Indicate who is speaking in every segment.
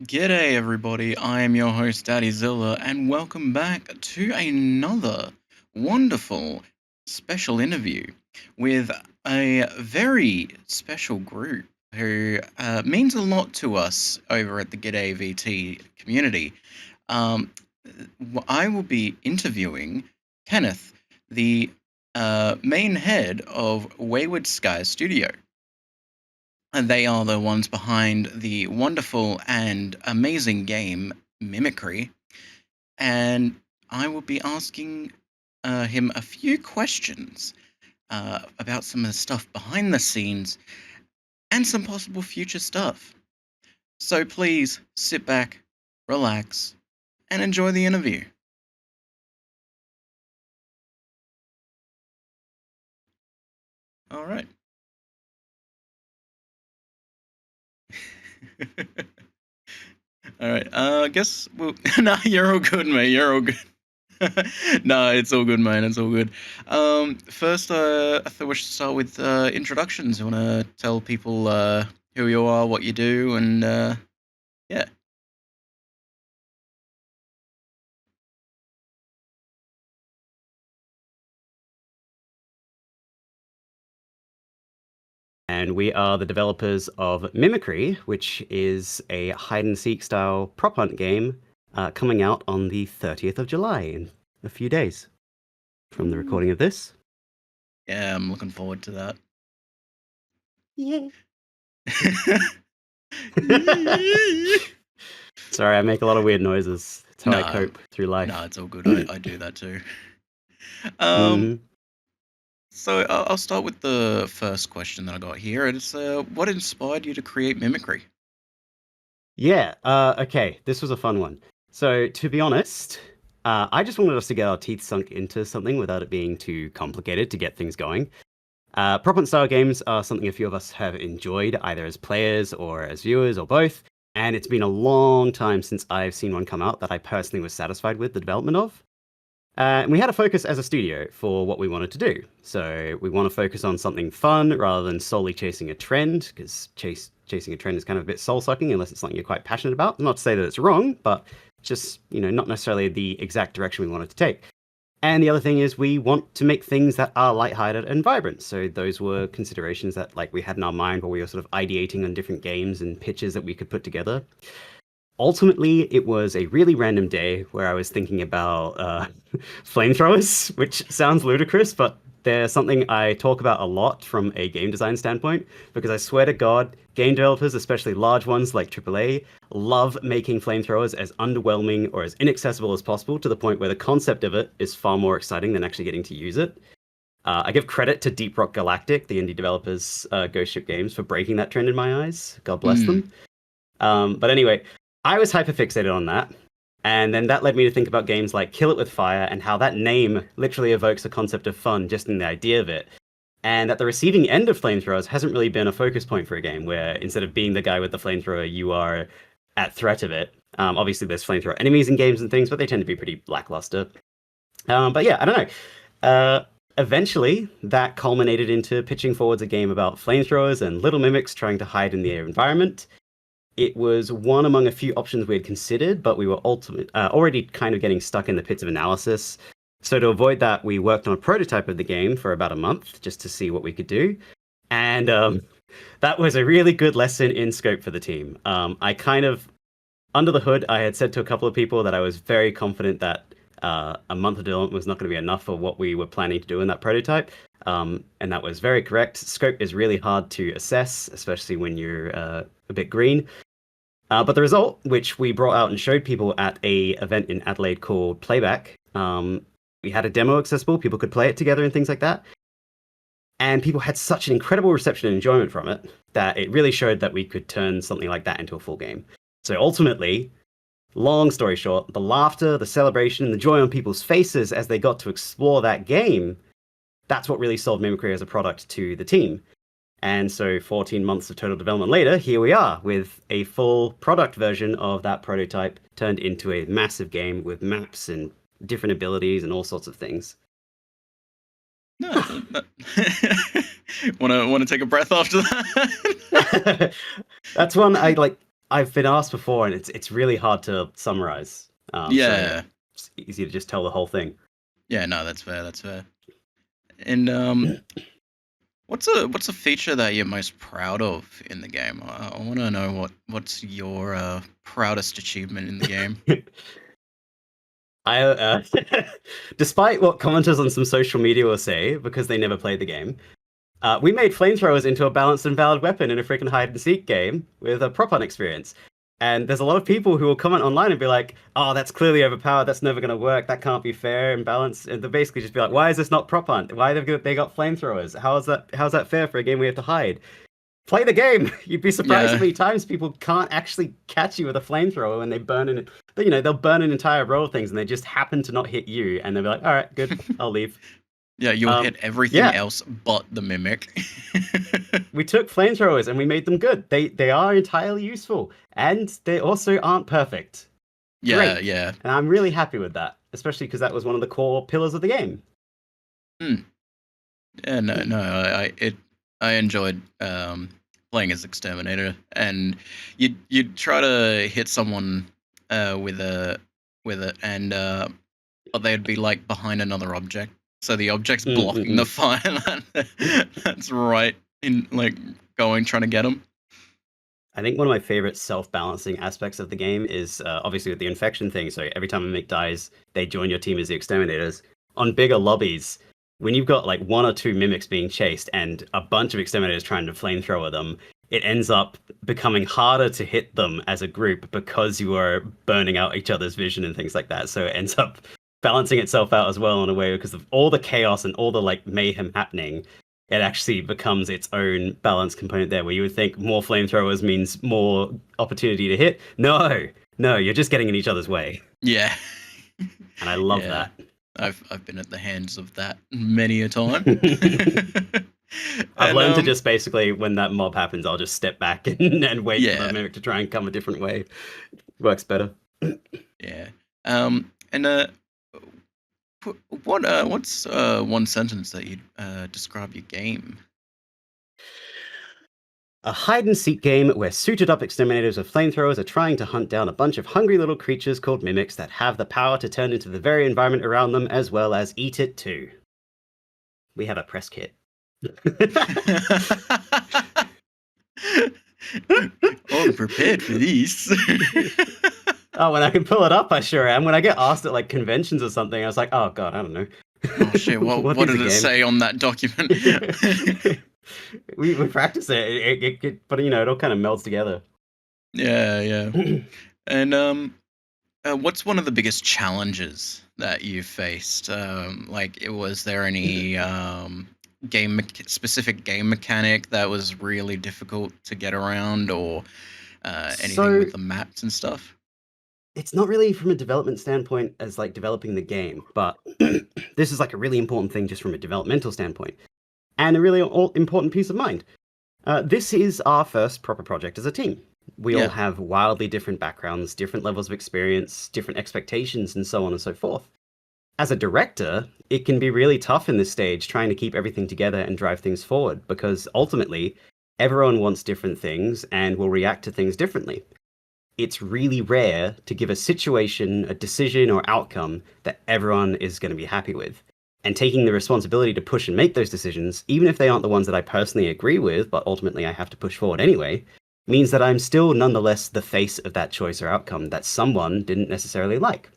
Speaker 1: G'day, everybody. I am your host, Daddy Zilla, and welcome back to another wonderful special interview with a very special group who means a lot to us over at the G'day VT community. Um, I will be interviewing Kenneth, the main head of Wayward Skies Studio. And they are the ones behind the wonderful and amazing game Mimicry. And I will be asking him a few questions about some of the stuff behind the scenes and some possible future stuff. So please sit back, relax, and enjoy the interview. All right. All right. I guess no, you're all good, mate. You're all good. No, it's all good, man. It's all good. First, I thought we should start with introductions. You want to tell people who you are, what you do, and yeah.
Speaker 2: And we are the developers of Mimicry, which is a hide and seek style prop hunt game coming out on the 30th of July in a few days from the recording of this.
Speaker 1: Yeah, I'm looking forward to that.
Speaker 2: Yeah. Sorry, I make a lot of weird noises. It's how I cope through life.
Speaker 1: No, it's all good. I do that too.
Speaker 2: Mhm.
Speaker 1: So I'll start with the first question that I got here. It's what inspired you to create Mimicry?
Speaker 2: Yeah, okay, this was a fun one. So, to be honest, I just wanted us to get our teeth sunk into something without it being too complicated to get things going. Prop hunt style games are something a few of us have enjoyed, either as players or as viewers or both, and it's been a long time since I've seen one come out that I personally was satisfied with the development of. And we had a focus as a studio for what we wanted to do. So we want to focus on something fun rather than solely chasing a trend, because chasing a trend is kind of a bit soul-sucking unless it's something you're quite passionate about. Not to say that it's wrong, but just, not necessarily the exact direction we wanted to take. And the other thing is we want to make things that are lighthearted and vibrant. So those were considerations that we had in our mind while we were sort of ideating on different games and pitches that we could put together. Ultimately, it was a really random day where I was thinking about flamethrowers, which sounds ludicrous, but they're something I talk about a lot from a game design standpoint, because I swear to God, game developers, especially large ones like AAA, love making flamethrowers as underwhelming or as inaccessible as possible to the point where the concept of it is far more exciting than actually getting to use it. I give credit to Deep Rock Galactic, the indie developers, Ghost Ship Games, for breaking that trend in my eyes. God bless them. But anyway, I was hyperfixated on that. And then that led me to think about games like Kill It With Fire and how that name literally evokes a concept of fun just in the idea of it. And at the receiving end of flamethrowers hasn't really been a focus point for a game where instead of being the guy with the flamethrower, you are at threat of it. Obviously, there's flamethrower enemies in games and things, but they tend to be pretty lackluster. But yeah, I don't know. Eventually, that culminated into pitching forwards a game about flamethrowers and little mimics trying to hide in their environment. It was one among a few options we had considered, but we were already kind of getting stuck in the pits of analysis. So to avoid that, we worked on a prototype of the game for about a month just to see what we could do. And that was a really good lesson in scope for the team. I kind of, under the hood, I had said to a couple of people that I was very confident that a month of development was not going to be enough for what we were planning to do in that prototype. And that was very correct. Scope is really hard to assess, especially when you're a bit green. But the result, which we brought out and showed people at a event in Adelaide called Playback, we had a demo accessible, people could play it together and things like that. And people had such an incredible reception and enjoyment from it that it really showed that we could turn something like that into a full game. So ultimately, long story short, the laughter, the celebration, and the joy on people's faces as they got to explore that game, that's what really sold Mimicry as a product to the team. And so 14 months of total development later, here we are with a full product version of that prototype turned into a massive game with maps and different abilities and all sorts of things.
Speaker 1: No, want to take a breath after that?
Speaker 2: That's one I I've been asked before, and it's really hard to summarize. So
Speaker 1: Yeah,
Speaker 2: it's easy to just tell the whole thing.
Speaker 1: yeah, no, that's fair, that's fair. And what's a feature that you're most proud of in the game? I want to know what's your proudest achievement in the game.
Speaker 2: I, despite what commenters on some social media will say, because they never played the game, we made flamethrowers into a balanced and valid weapon in a freaking hide and seek game with a prop hunt experience. And there's a lot of people who will comment online and be like, "Oh, that's clearly overpowered. That's never going to work. That can't be fair and balanced." And they basically just be like, "Why is this not prop hunt? Why they got flamethrowers? How's that fair for a game we have to hide?" Play the game. You'd be surprised how
Speaker 1: Yeah,
Speaker 2: many times people can't actually catch you with a flamethrower when they burn in. But, you know, they'll burn an entire row of things and they just happen to not hit you, and they'll be like, "All right, good, I'll leave."
Speaker 1: yeah, you'll hit everything
Speaker 2: Yeah,
Speaker 1: else but the mimic.
Speaker 2: we took flamethrowers and we made them good. They are entirely useful, and they also aren't perfect.
Speaker 1: Yeah,
Speaker 2: Great,
Speaker 1: yeah.
Speaker 2: and I'm really happy with that, especially because that was one of the core pillars of the game.
Speaker 1: Hmm. Yeah, no, I enjoyed playing as exterminator, and you'd try to hit someone with it, and but they'd be like behind another object, so the object's blocking the
Speaker 2: Mm-mm-mm.
Speaker 1: fire. That's right in like going trying to get them.
Speaker 2: I think one of my favorite self-balancing aspects of the game is obviously with the infection thing. So every time a mimic dies, they join your team as the exterminators. On bigger lobbies, when you've got like one or two mimics being chased and a bunch of exterminators trying to flamethrower them, it ends up becoming harder to hit them as a group because you are burning out each other's vision and things like that. So it ends up balancing itself out as well in a way because of all the chaos and all the like mayhem happening. It actually becomes its own balance component there, where you would think more flamethrowers means more opportunity to hit. No, no, you're just getting in each other's way,
Speaker 1: Yeah,
Speaker 2: and I love
Speaker 1: yeah.
Speaker 2: that.
Speaker 1: I've been at the hands of that many a time.
Speaker 2: I've
Speaker 1: And
Speaker 2: learned to just basically, when that mob happens, I'll just step back and wait for the
Speaker 1: yeah,
Speaker 2: mimic to try and come a different way. Works better.
Speaker 1: yeah. And what's one sentence that you'd describe your game?
Speaker 2: A hide and seek game where suited up exterminators with flamethrowers are trying to hunt down a bunch of hungry little creatures called mimics that have the power to turn into the very environment around them as well as eat it too. We have a press kit.
Speaker 1: I'm prepared for this.
Speaker 2: Oh, when I can pull it up, I sure am. When I get asked at like conventions or something, I was like, oh god, I don't know.
Speaker 1: Oh shit! What
Speaker 2: What is
Speaker 1: did
Speaker 2: a
Speaker 1: it
Speaker 2: game?
Speaker 1: say on that document?
Speaker 2: We practice it. But you know, it all kind of melds together.
Speaker 1: Yeah, yeah. And what's one of the biggest challenges that you faced? Like, was there any specific game mechanic that was really difficult to get around, or anything
Speaker 2: So
Speaker 1: with the maps and stuff?
Speaker 2: it's not really from a development standpoint as like developing the game, but this is like a really important thing just from a developmental standpoint, and a really important piece of mind. This is our first proper project as a team. We all
Speaker 1: Yeah,
Speaker 2: have wildly different backgrounds, different levels of experience, different expectations, and so on and so forth. As a director, it can be really tough in this stage trying to keep everything together and drive things forward because ultimately everyone wants different things and will react to things differently. It's really rare to give a situation, a decision, or outcome that everyone is going to be happy with. And taking the responsibility to push and make those decisions, even if they aren't the ones that I personally agree with, but ultimately I have to push forward anyway, means that I'm still nonetheless the face of that choice or outcome that someone didn't necessarily like.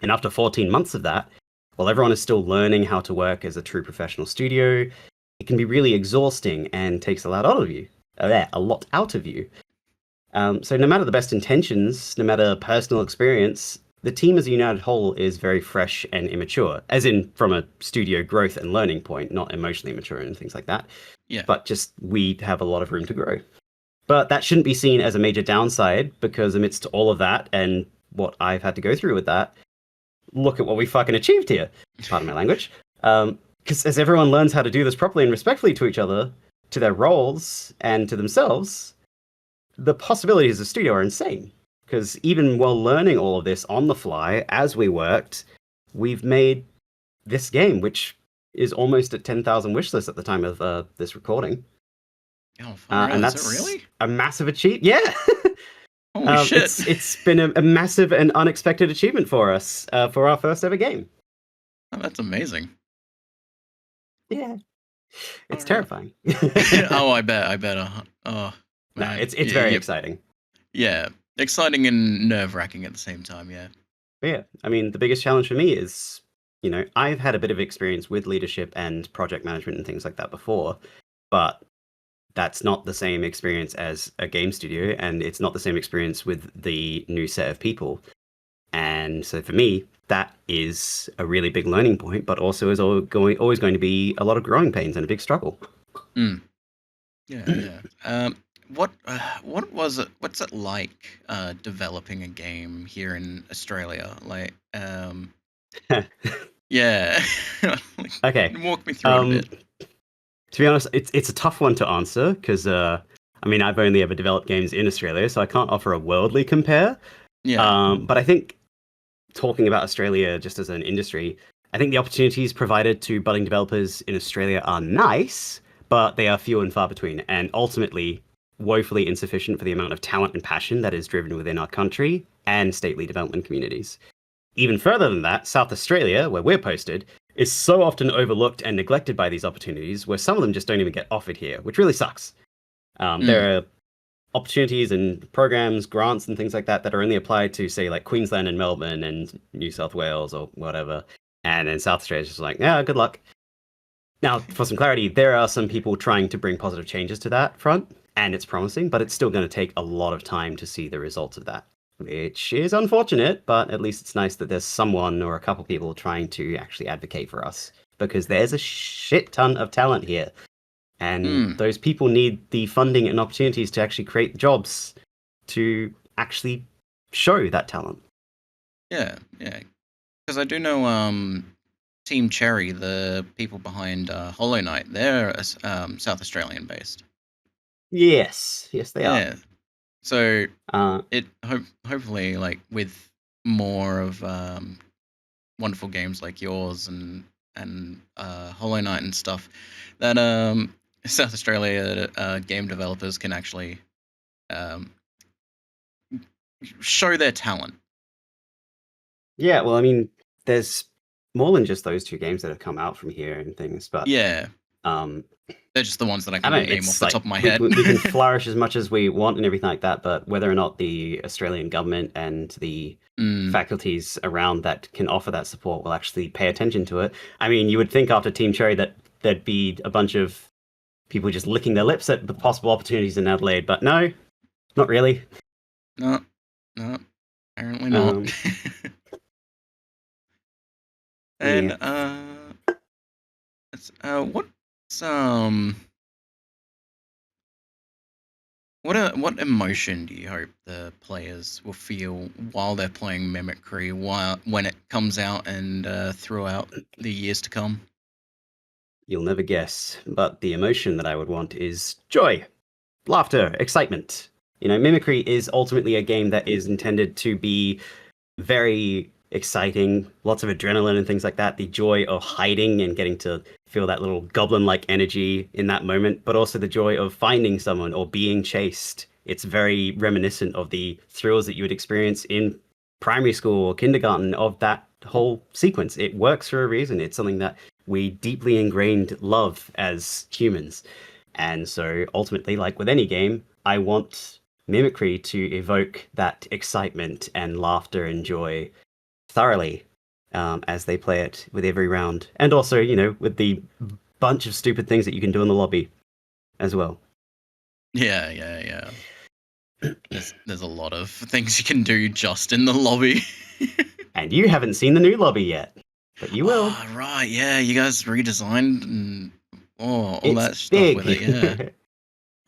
Speaker 2: And after 14 months of that, while everyone is still learning how to work as a true professional studio, it can be really exhausting and takes a lot out of you. A lot out of you. So no matter the best intentions, no matter personal experience, the team as a united whole is very fresh and immature, as in from a studio growth and learning point, not emotionally mature and things like that.
Speaker 1: yeah,
Speaker 2: But just we have a lot of room to grow. But that shouldn't be seen as a major downside because amidst all of that and what I've had to go through with that, look at what we fucking achieved here. Pardon my language. Because as everyone learns how to do this properly and respectfully to each other, to their roles, and to themselves, the possibilities of the studio are insane. Because even while learning all of this on the fly as we worked, we've made this game, which is almost at 10,000 wishlists at the time of this recording.
Speaker 1: oh, far out.
Speaker 2: And
Speaker 1: Is it
Speaker 2: that's
Speaker 1: really?
Speaker 2: a massive achievement. Yeah.
Speaker 1: Holy shit!
Speaker 2: It's been a massive and unexpected achievement for us for our first ever game.
Speaker 1: Oh, that's amazing.
Speaker 2: Yeah,
Speaker 1: All
Speaker 2: it's
Speaker 1: right.
Speaker 2: terrifying.
Speaker 1: Oh, I bet. I bet. Oh
Speaker 2: No,
Speaker 1: man.
Speaker 2: it's
Speaker 1: Yeah,
Speaker 2: very
Speaker 1: yeah,
Speaker 2: exciting.
Speaker 1: yeah. Exciting and nerve wracking at the same time. Yeah.
Speaker 2: But yeah, I mean, the biggest challenge for me is, I've had a bit of experience with leadership and project management and things like that before, but that's not the same experience as a game studio, and it's not the same experience with the new set of people. And so for me, that is a really big learning point, but also is always going to be a lot of growing pains and a big struggle.
Speaker 1: Mm. Yeah. Yeah. What was it? What's it like developing a game here in Australia? Like, yeah. Like,
Speaker 2: Okay.
Speaker 1: walk me through it a
Speaker 2: Um,
Speaker 1: bit.
Speaker 2: to be honest, it's a tough one to answer because I mean, I've only ever developed games in Australia, so I can't offer a worldly compare.
Speaker 1: Yeah.
Speaker 2: But I think talking about Australia just as an industry, I think the opportunities provided to budding developers in Australia are nice, but they are few and far between, and ultimately woefully insufficient for the amount of talent and passion that is driven within our country and stately development communities. Even further than that, South Australia, where we're posted, is so often overlooked and neglected by these opportunities, where some of them just don't even get offered here, which really sucks.
Speaker 1: Mm.
Speaker 2: There are opportunities and programs, grants, and things like that that are only applied to, say, like Queensland and Melbourne and New South Wales or whatever. And in South Australia, it's just like, yeah, good luck. Now, for some clarity, there are some people trying to bring positive changes to that front, and it's promising, but it's still going to take a lot of time to see the results of that, which is unfortunate, but at least it's nice that there's someone or a couple people trying to actually advocate for us, because there's a shit ton of talent here. And
Speaker 1: Mm.
Speaker 2: those people need the funding and opportunities to actually create jobs to actually show that talent.
Speaker 1: Yeah. Yeah. Because I do know Team Cherry, the people behind Hollow Knight, they're South Australian based.
Speaker 2: Yes, yes, they are.
Speaker 1: Yeah. So
Speaker 2: Uh,
Speaker 1: hopefully like with more of wonderful games like yours and Hollow Knight and stuff, that South Australia game developers can actually um, show their talent.
Speaker 2: yeah, well, I mean, there's more than just those two games that have come out from here and things, but
Speaker 1: Yeah,
Speaker 2: um,
Speaker 1: they're just the ones that I
Speaker 2: I don't
Speaker 1: can
Speaker 2: know.
Speaker 1: name off
Speaker 2: It's
Speaker 1: the
Speaker 2: like
Speaker 1: top of my
Speaker 2: we
Speaker 1: head.
Speaker 2: we can flourish as much as we want and everything like that, but whether or not the Australian government and the
Speaker 1: Mm,
Speaker 2: faculties around that can offer that support will actually pay attention to it. I mean, you would think after Team Cherry that there'd be a bunch of people just licking their lips at the possible opportunities in Adelaide, but no, not really.
Speaker 1: no, no, apparently not.
Speaker 2: Um,
Speaker 1: And
Speaker 2: yeah.
Speaker 1: what's what emotion do you hope the players will feel while they're playing Mimicry, while when it comes out and throughout the years to come?
Speaker 2: You'll never guess, but the emotion that I would want is joy, laughter, excitement. Mimicry is ultimately a game that is intended to be very exciting, lots of adrenaline and things like that. The joy of hiding and getting to feel that little goblin like energy in that moment, but also the joy of finding someone or being chased. It's very reminiscent of the thrills that you would experience in primary school or kindergarten of that whole sequence. It works for a reason. It's something that we deeply ingrained love as humans. And so ultimately, like with any game, I want Mimicry to evoke that excitement and laughter and joy thoroughly as they play it with every round. And also, with the bunch of stupid things that you can do in the lobby as well.
Speaker 1: Yeah, yeah, yeah. There's a lot of things you can do just in the lobby.
Speaker 2: And you haven't seen the new lobby yet, but you will.
Speaker 1: Oh, right, yeah, you guys redesigned and all
Speaker 2: It's
Speaker 1: that stuff with it, yeah.
Speaker 2: big.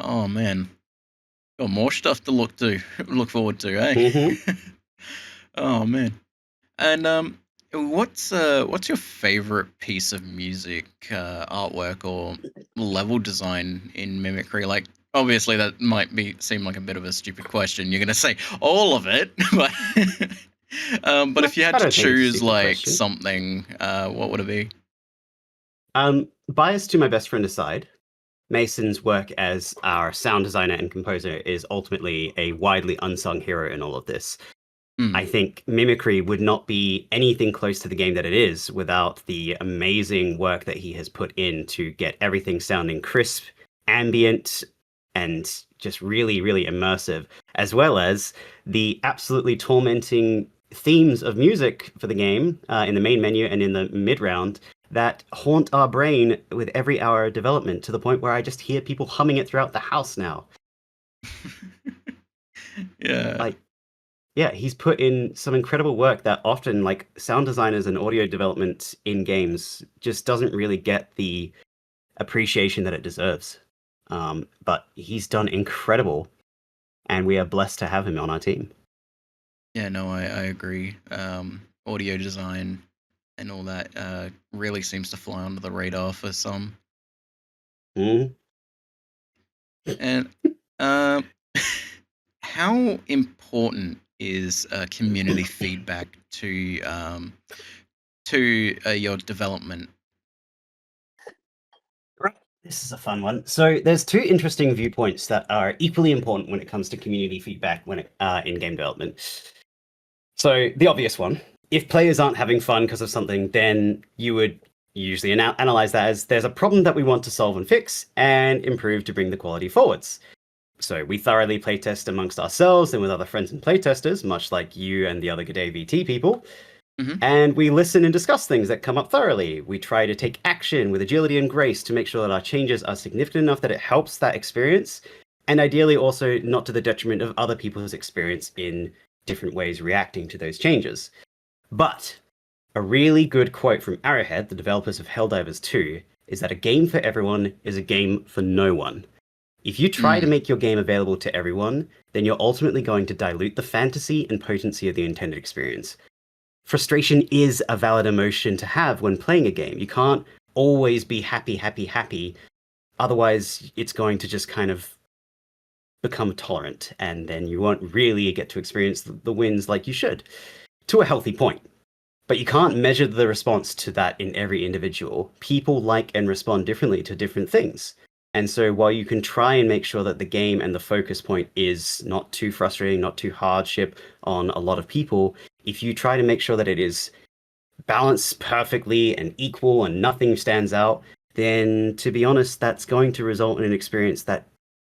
Speaker 1: Oh man, got more stuff to look forward to, eh?
Speaker 2: Hmm.
Speaker 1: Oh man. And what's your favorite piece of music, artwork, or level design in Mimicry? Like, obviously, that might seem like a bit of a stupid question. You're gonna say all of it, but
Speaker 2: No,
Speaker 1: if you had
Speaker 2: I
Speaker 1: to
Speaker 2: don't think it's a
Speaker 1: choose
Speaker 2: stupid
Speaker 1: like
Speaker 2: question.
Speaker 1: something, what would it be?
Speaker 2: Bias to my best friend aside, Mason's work as our sound designer and composer is ultimately a widely unsung hero in all of this. I
Speaker 1: Mm.
Speaker 2: think Mimicry would not be anything close to the game that it is without the amazing work that he has put in to get everything sounding crisp, ambient, and just really, really immersive, as well as the absolutely tormenting themes of music for the game in the main menu and in the mid round that haunt our brain with every hour of development to the point where I just hear people humming it throughout the house now.
Speaker 1: Yeah.
Speaker 2: Like, yeah, he's put in some incredible work that often, like, sound designers and audio development in games just doesn't really get the appreciation that it deserves. But he's done incredible, and we are blessed to have him on our team.
Speaker 1: Yeah, no, I agree. Audio design and all that really seems to fly under the radar for some.
Speaker 2: Mm.
Speaker 1: And um, how important is community feedback to your development?
Speaker 2: Right. This is a fun one. So there's two interesting viewpoints that are equally important when it comes to community feedback when in game development. So the obvious one, if players aren't having fun because of something, then you would usually analyze that as there's a problem that we want to solve and fix and improve to bring the quality forwards. So we thoroughly playtest amongst ourselves and with other friends and playtesters, much like you and the other G'day VT people.
Speaker 1: Hmm.
Speaker 2: And we listen and discuss things that come up thoroughly. We try to take action with agility and grace to make sure that our changes are significant enough that it helps that experience, and ideally also not to the detriment of other people's experience in different ways reacting to those changes. But a really good quote from Arrowhead, the developers of Helldivers 2, is that a game for everyone is a game for no one. If you try to
Speaker 1: Mm.
Speaker 2: make your game available to everyone, then you're ultimately going to dilute the fantasy and potency of the intended experience. Frustration is a valid emotion to have when playing a game. You can't always be happy, happy, happy. Otherwise, it's going to just kind of become tolerant, and then you won't really get to experience the wins like you should, to a healthy point. But you can't measure the response to that in every individual. People like and respond differently to different things. And so while you can try and make sure that the game and the focus point is not too frustrating, not too hardship on a lot of people, if you try to make sure that it is balanced perfectly and equal and nothing stands out, then to be honest, that's going to result in an experience that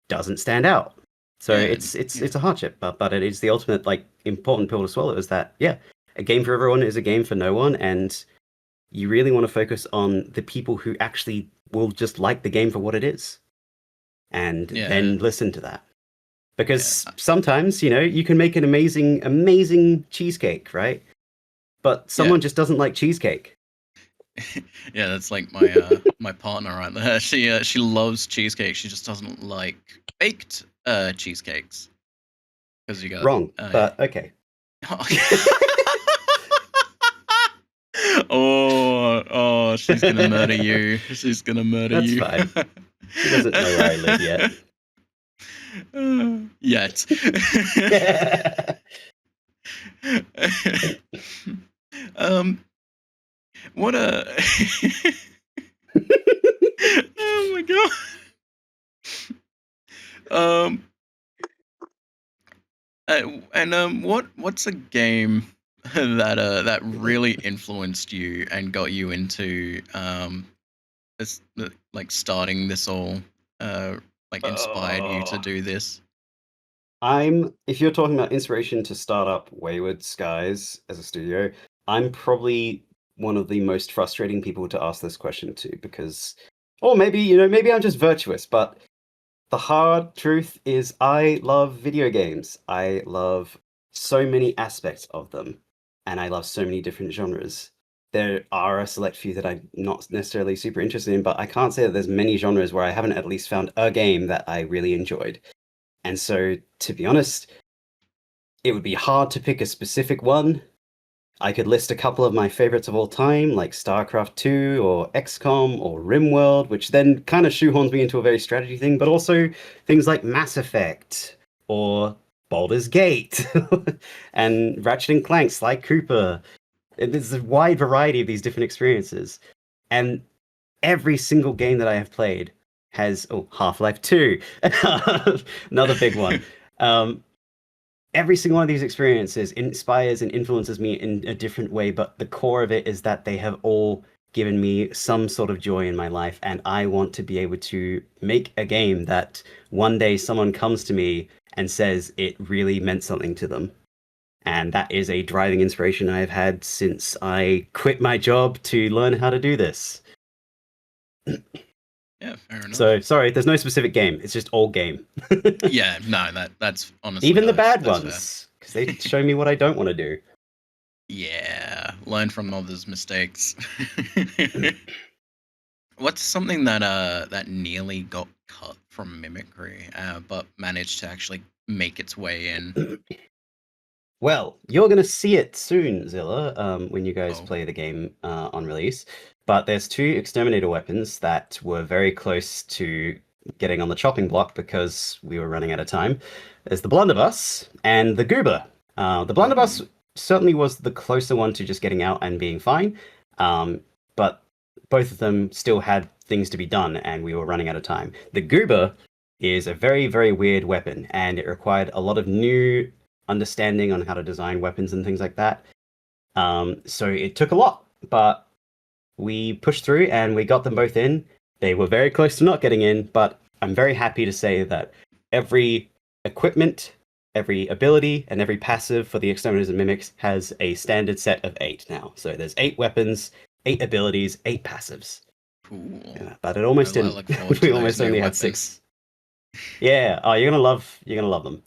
Speaker 2: doesn't stand out. So
Speaker 1: Yeah, yeah,
Speaker 2: it's a hardship, but it is the ultimate like important pill to swallow. Is that yeah, a game for everyone is a game for no one, and you really want to focus on the people who actually will just like the game for what it is, and
Speaker 1: yeah,
Speaker 2: then listen to that.
Speaker 1: yeah,
Speaker 2: Because sometimes, you know, you can make an amazing cheesecake, right? But
Speaker 1: yeah.
Speaker 2: someone just doesn't like cheesecake.
Speaker 1: Yeah, that's like my my partner right there. She loves cheesecake. She just doesn't like baked cheesecakes because you got
Speaker 2: Wrong, but okay.
Speaker 1: oh, she's gonna murder you. She's gonna murder
Speaker 2: That's
Speaker 1: you.
Speaker 2: fine. She doesn't know where I live yet.
Speaker 1: Yet. um, what a. Oh my god. Um, and what's a game that really influenced you and got you into this like starting this all like inspired you to
Speaker 2: Oh.
Speaker 1: do this?
Speaker 2: If you're talking about inspiration to start up Wayward Skies as a studio, I'm probably one of the most frustrating people to ask this question to because, or maybe, you know, maybe I'm just virtuous, but the hard truth is I love video games. I love so many aspects of them, and I love so many different genres. There are a select few that I'm not necessarily super interested in, but I can't say that there's many genres where I haven't at least found a game that I really enjoyed. And so, to be honest, it would be hard to pick a specific one. I could list a couple of my favorites of all time, like StarCraft 2 or XCOM or RimWorld, which then kind of shoehorns me into a very strategy thing, but also things like Mass Effect or Baldur's Gate and Ratchet and Clank, Sly Cooper. There's a wide variety of these different experiences. And every single game that I have played has Half-Life 2, another big one. Um, every single one of these experiences inspires and influences me in a different way, but the core of it is that they have all given me some sort of joy in my life, and I want to be able to make a game that one day someone comes to me and says it really meant something to them. And that is a driving inspiration I've had since I quit my job to learn how to do this.
Speaker 1: Yeah, fair enough.
Speaker 2: So sorry, there's no specific game. It's just all game.
Speaker 1: Yeah, no, that's honestly
Speaker 2: Even the bad
Speaker 1: that's fair.
Speaker 2: ones, because they show me what I don't want to do.
Speaker 1: Yeah, learn from others' mistakes. What's something that nearly got cut from Mimicry, but managed to actually make its way in?
Speaker 2: Well, you're going to see it soon, Zilla, when you guys
Speaker 1: Oh.
Speaker 2: play the game on release. But there's two exterminator weapons that were very close to getting on the chopping block because we were running out of time. There's the blunderbuss and the goober. The blunderbuss certainly was the closer one to just getting out and being fine, but both of them still had things to be done, and we were running out of time. The goober is a very, very weird weapon, and it required a lot of new understanding on how to design weapons and things like that. So it took a lot, but we pushed through and we got them both in. They were very close to not getting in, but I'm very happy to say that every equipment, every ability, and every passive for the Exterminators and Mimics has a standard set of 8 now. So there's 8 weapons, 8 abilities, 8 passives.
Speaker 1: Cool.
Speaker 2: Yeah, but it almost
Speaker 1: I
Speaker 2: didn't.
Speaker 1: look forward to
Speaker 2: We
Speaker 1: those
Speaker 2: almost
Speaker 1: new
Speaker 2: only had
Speaker 1: weapons.
Speaker 2: 6. Yeah. Oh, you're gonna love them.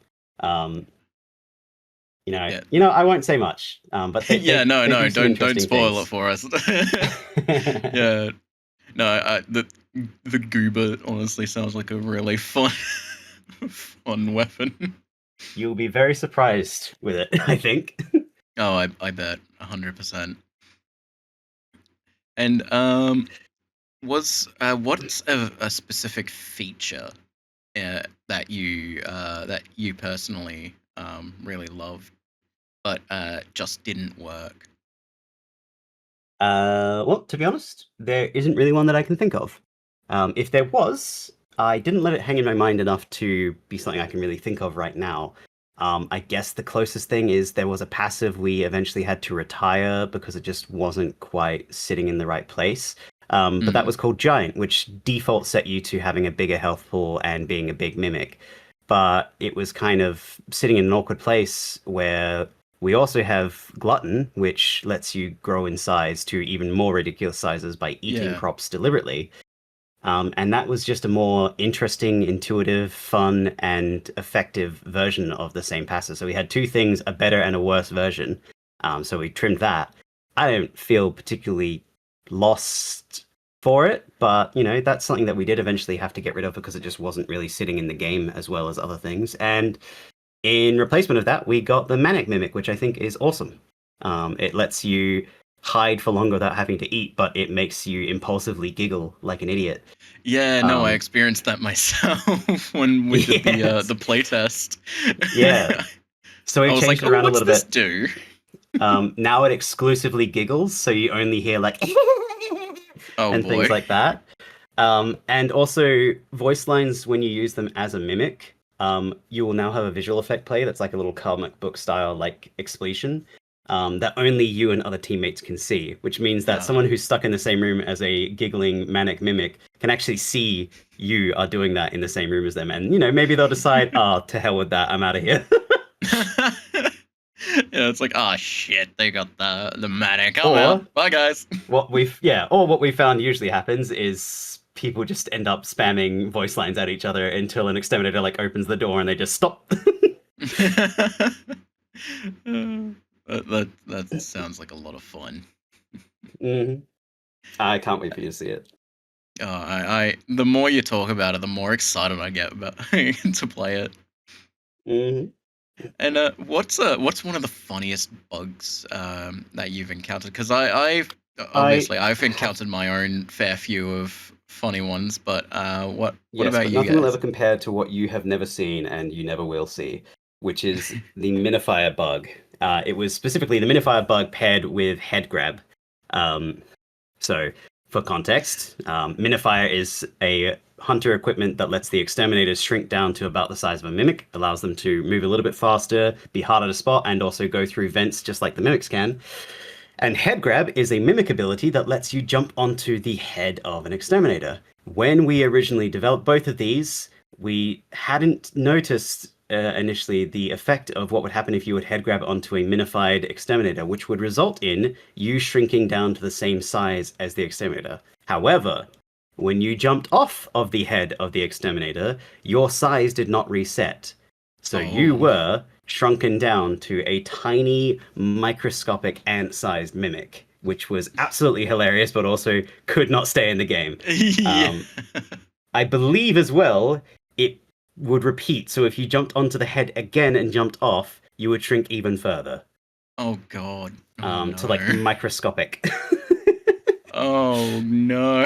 Speaker 1: Yeah.
Speaker 2: I won't say much. But
Speaker 1: Yeah, no,
Speaker 2: they do some
Speaker 1: don't
Speaker 2: interesting
Speaker 1: spoil it
Speaker 2: things.
Speaker 1: for us. Yeah, no, the goober honestly sounds like a really fun fun weapon.
Speaker 2: You'll be very surprised with it, I think.
Speaker 1: Oh, I bet 100%. And what's a specific feature that you personally really loved, but just didn't work?
Speaker 2: Well, to be honest, there isn't really one that I can think of. If there was, I didn't let it hang in my mind enough to be something I can really think of right now. I guess the closest thing is there was a passive we eventually had to retire because it just wasn't quite sitting in the right place. But that
Speaker 1: Mm.
Speaker 2: was called Giant, which default set you to having a bigger health pool and being a big mimic. But it was kind of sitting in an awkward place where we also have Glutton, which lets you grow in size to even more ridiculous sizes by eating
Speaker 1: Yeah.
Speaker 2: crops deliberately. And that was just a more interesting, intuitive, fun, and effective version of the same passive. So we had two things, a better and a worse version. So we trimmed that. I don't feel particularly lost for it, but that's something that we did eventually have to get rid of because it just wasn't really sitting in the game as well as other things. And in replacement of that, we got the Manic Mimic, which I think is awesome. It lets you hide for longer without having to eat, but it makes you impulsively giggle like an idiot.
Speaker 1: Yeah, no, I
Speaker 2: Um,
Speaker 1: experienced that myself when we did
Speaker 2: yes,
Speaker 1: the playtest.
Speaker 2: yeah. So
Speaker 1: I
Speaker 2: we've
Speaker 1: was like,
Speaker 2: changed it
Speaker 1: oh,
Speaker 2: around a
Speaker 1: what's
Speaker 2: little
Speaker 1: this
Speaker 2: bit.
Speaker 1: do?
Speaker 2: Now it exclusively giggles, so you only hear like
Speaker 1: Oh
Speaker 2: and things
Speaker 1: boy.
Speaker 2: like that. And also voice lines when you use them as a mimic. You will now have a visual effect play that's like a little comic book style like expletion that only you and other teammates can see, which means that
Speaker 1: Uh,
Speaker 2: someone who's stuck in the same room as a giggling manic mimic can actually see you are doing that in the same room as them, and maybe they'll decide, oh, to hell with that, I'm out of here.
Speaker 1: yeah, it's like, ah, shit, they got the manic. I'm out.
Speaker 2: Or
Speaker 1: Bye, guys.
Speaker 2: what we found usually happens is people just end up spamming voice lines at each other until an exterminator like opens the door and they just stop.
Speaker 1: That sounds like a lot of fun.
Speaker 2: Mhm. I can't wait for you to see it.
Speaker 1: I the more you talk about it, the more excited I get about to play it.
Speaker 2: Hmm.
Speaker 1: And what's one of the funniest bugs that you've encountered? Because I've
Speaker 2: I
Speaker 1: obviously I've
Speaker 2: have
Speaker 1: encountered my own fair few of funny ones, but what
Speaker 2: Yes,
Speaker 1: about
Speaker 2: but
Speaker 1: you
Speaker 2: nothing will
Speaker 1: guys?
Speaker 2: ever compare to what you have never seen and you never will see, which is the minifier bug. It was specifically the minifier bug paired with head grab. Um, so For context, Minifier is a hunter equipment that lets the exterminators shrink down to about the size of a mimic, allows them to move a little bit faster, be harder to spot, and also go through vents just like the mimics can. And head grab is a mimic ability that lets you jump onto the head of an exterminator. When we originally developed both of these, we hadn't noticed initially the effect of what would happen if you would head grab onto a minified exterminator, which would result in you shrinking down to the same size as the exterminator. However, when you jumped off of the head of the exterminator, your size did not reset. So you
Speaker 1: Oh.
Speaker 2: were shrunken down to a tiny microscopic ant-sized mimic, which was absolutely hilarious, but also could not stay in the game.
Speaker 1: Yeah.
Speaker 2: I believe as well it would repeat. So if you jumped onto the head again and jumped off, you would shrink even further
Speaker 1: Oh god. Oh
Speaker 2: to like
Speaker 1: no.
Speaker 2: microscopic.
Speaker 1: Oh no.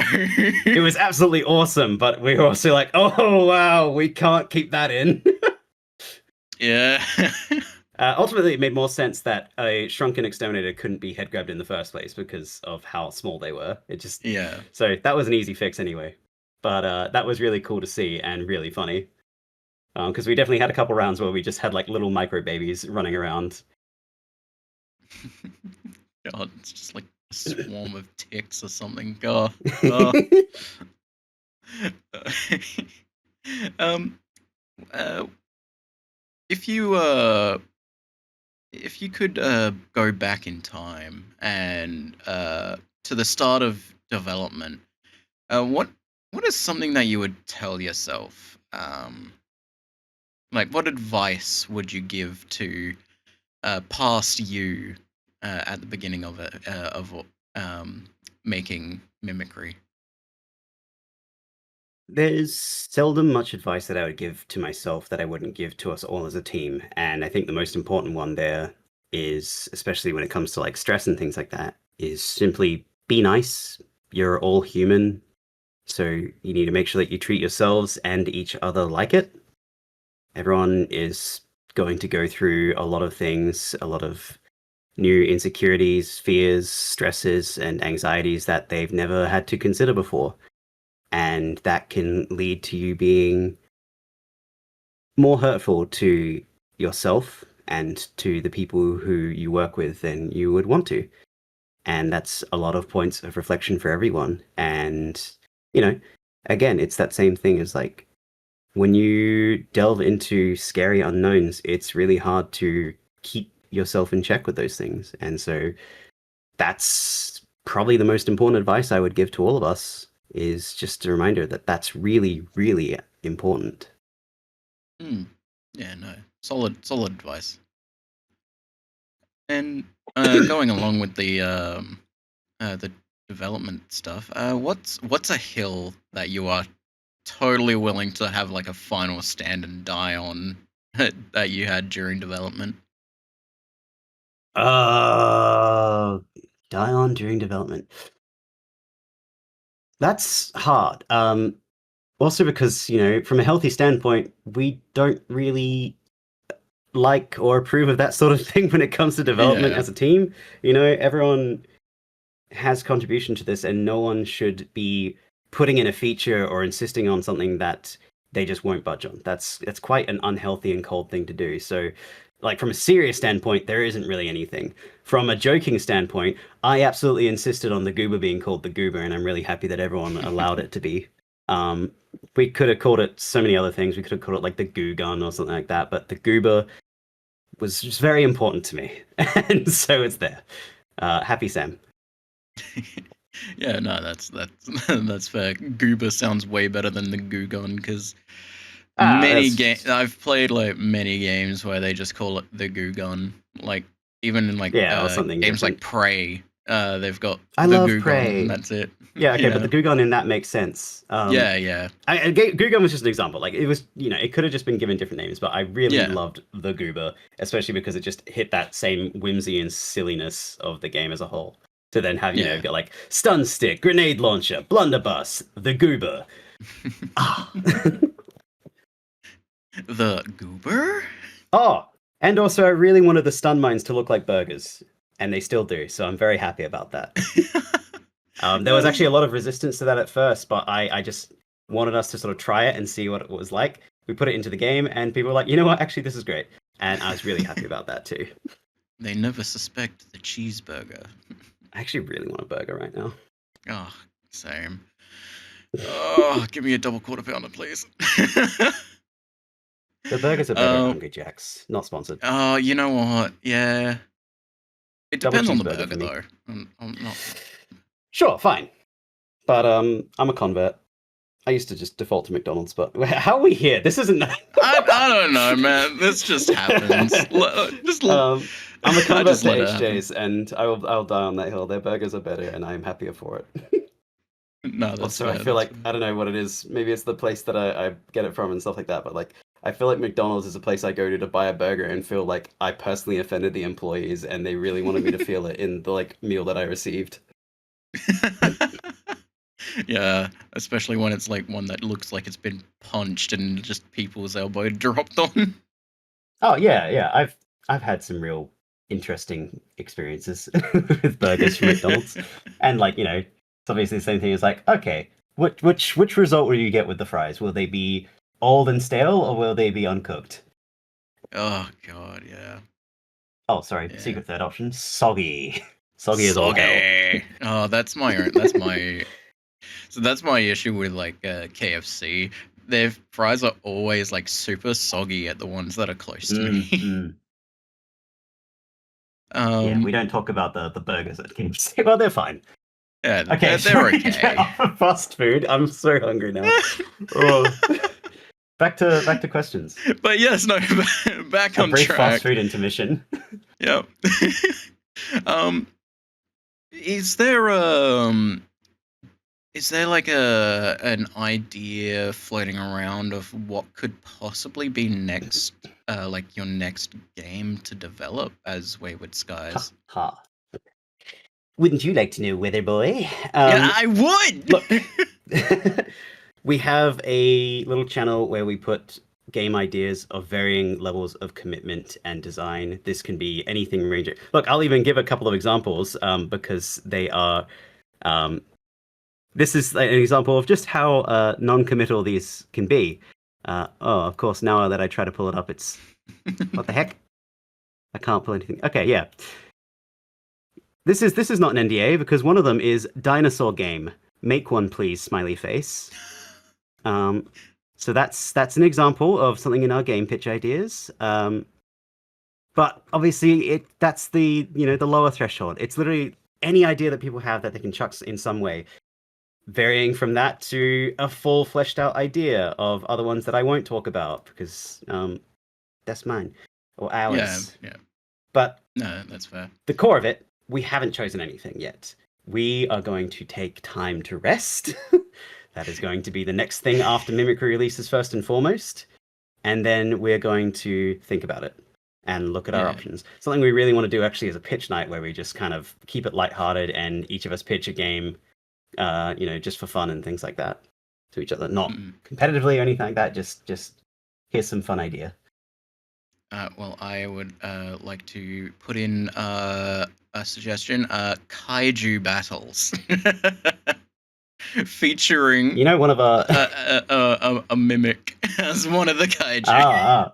Speaker 2: It was absolutely awesome, but we were also like, oh wow, we can't keep that in.
Speaker 1: Yeah.
Speaker 2: Ultimately, it made more sense that a shrunken exterminator couldn't be head grabbed in the first place because of how small they were. It just
Speaker 1: Yeah.
Speaker 2: so that was an easy fix anyway. But that was really cool to see and really funny because we definitely had a couple rounds where we just had like little micro babies running around.
Speaker 1: God, it's just like a swarm of ticks or something. God. Oh. um. Uh, if you could go back in time and to the start of development, what is something that you would tell yourself? Like, what advice would you give to past you at the beginning of making mimicry?
Speaker 2: There's seldom much advice that I would give to myself that I wouldn't give to us all as a team. And I think the most important one there is, especially when it comes to like stress and things like that, is simply be nice. You're all human. So you need to make sure that you treat yourselves and each other like it. Everyone is going to go through a lot of things, a lot of new insecurities, fears, stresses, and anxieties that they've never had to consider before. And that can lead to you being more hurtful to yourself and to the people who you work with than you would want to. And that's a lot of points of reflection for everyone. And, you know, again, it's that same thing as like when you delve into scary unknowns, it's really hard to keep yourself in check with those things. And so that's probably the most important advice I would give to all of us is just a reminder that that's really, really important.
Speaker 1: Hmm. Yeah, no, solid advice. And going along with the development stuff, what's a hill that you are totally willing to have like a final stand and die on that you had during development?
Speaker 2: Uh, Die on during development. That's hard. Also because, from a healthy standpoint, we don't really like or approve of that sort of thing when it comes to development
Speaker 1: Yeah.
Speaker 2: as a team. Everyone has contribution to this and no one should be putting in a feature or insisting on something that they just won't budge on. That's quite an unhealthy and cold thing to do. So like from a serious standpoint, there isn't really anything. From a joking standpoint, I absolutely insisted on the goober being called the goober, and I'm really happy that everyone allowed it to be. Um, we could have called it so many other things. We could have called it like the goo gun or something like that, but the goober was just very important to me, and so it's there. Happy Sam.
Speaker 1: Yeah, no, that's fair. Goober sounds way better than the Goo Gun because
Speaker 2: That's
Speaker 1: I've played like many games where they just call it the Goo Gun. Like even in like
Speaker 2: yeah, or something
Speaker 1: games like
Speaker 2: different.
Speaker 1: Prey, they've got
Speaker 2: I
Speaker 1: the
Speaker 2: love
Speaker 1: Goo Gun and
Speaker 2: Prey.
Speaker 1: that's it.
Speaker 2: Yeah, okay, but
Speaker 1: Yeah,
Speaker 2: the Gugon in that makes sense.
Speaker 1: yeah, yeah,
Speaker 2: Gugon was just an example. Like it was, it could have just been given different names, but I really
Speaker 1: yeah,
Speaker 2: loved the Goober, especially because it just hit that same whimsy and silliness of the game as a whole. To then have,
Speaker 1: yeah.
Speaker 2: get like stun stick, grenade launcher, blunderbuss, the Goober. Ah.
Speaker 1: The Goober?
Speaker 2: Oh, and also I really wanted the stun mines to look like burgers, and they still do. So I'm very happy about that. There was actually a lot of resistance to that at first, but I just wanted us to sort of try it and see what it was like. We put it into the game, and people were like, you know what, actually, this is great. And I was really happy about that too.
Speaker 1: They never suspect the cheeseburger.
Speaker 2: I actually really want a burger right now.
Speaker 1: Oh, same. Oh, give me a double quarter pounder, please.
Speaker 2: The burgers are better at Hungry Jack's. Not sponsored.
Speaker 1: Oh, you know what? Yeah. It
Speaker 2: Double
Speaker 1: depends on the
Speaker 2: cheeseburger
Speaker 1: burger,
Speaker 2: for me.
Speaker 1: though. I'm not.
Speaker 2: Sure, fine. But I'm a convert. I used to just default to McDonald's, but how are we here? This isn't.
Speaker 1: I don't know, man. This just happens.
Speaker 2: I'm a convert
Speaker 1: just
Speaker 2: to
Speaker 1: let it happen.
Speaker 2: HJ's, and I'll die on that hill. Their burgers are better, and I'm happier for it.
Speaker 1: No, that's
Speaker 2: Also,
Speaker 1: fair.
Speaker 2: I feel
Speaker 1: That's
Speaker 2: like
Speaker 1: fair.
Speaker 2: I don't know what it is. Maybe it's the place that I get it from and stuff like that. But like, I feel like McDonald's is a place I go to buy a burger and feel like I personally offended the employees, and they really wanted me to feel it in the like meal that I received.
Speaker 1: Yeah, especially when it's like one that looks like it's been punched and just people's elbow dropped on.
Speaker 2: Oh yeah. I've had some real interesting experiences with burgers from McDonald's, and like it's obviously the same thing. It's like, okay, which result will you get with the fries? Will they be old and stale, or will they be uncooked?
Speaker 1: Oh god, yeah.
Speaker 2: Oh, sorry,
Speaker 1: Yeah.
Speaker 2: secret third option, soggy. Soggy is all hell.
Speaker 1: Soggy. Oh, that's my so that's my issue with like KFC. Their fries are always like super soggy at the ones that are close to me.
Speaker 2: Yeah, we don't talk about the burgers at KFC. Well, they're fine.
Speaker 1: Yeah,
Speaker 2: Okay,
Speaker 1: they're
Speaker 2: should we
Speaker 1: okay.
Speaker 2: get off of fast food? I'm so hungry now. Oh. Back to questions.
Speaker 1: But yes, no, back
Speaker 2: A
Speaker 1: on
Speaker 2: brief
Speaker 1: track.
Speaker 2: fast food intermission.
Speaker 1: Yep. um, is there like an idea floating around of what could possibly be next, like your next game to develop as Wayward Skies?
Speaker 2: Ha. Wouldn't you like to know, Weather Boy?
Speaker 1: Yeah, I would.
Speaker 2: Look, we have a little channel where we put game ideas of varying levels of commitment and design. This can be anything ranging. Look, I'll even give a couple of examples because they are. This is an example of just how non-committal these can be. Of course, now that I try to pull it up, it's what the heck? I can't pull anything. Okay, yeah. This is not an NDA because one of them is dinosaur game. Make one, please, smiley face. So that's an example of something in our game pitch ideas. But obviously, that's the the lower threshold. It's literally any idea that people have that they can chuck in some way, varying from that to a full fleshed out idea of other ones that I won't talk about because that's mine or ours.
Speaker 1: Yeah.
Speaker 2: But
Speaker 1: No, that's fair.
Speaker 2: the core of it, we haven't chosen anything yet. We are going to take time to rest. That is going to be the next thing after Mimicry releases first and foremost. And then we're going to think about it and look at our options. Something we really want to do actually is a pitch night where we just kind of keep it lighthearted and each of us pitch a game, just for fun and things like that to each other. Not competitively or anything like that. Just here's some fun idea.
Speaker 1: Well, I would like to put in a suggestion: kaiju battles, featuring
Speaker 2: One of our
Speaker 1: a mimic as one of the kaiju.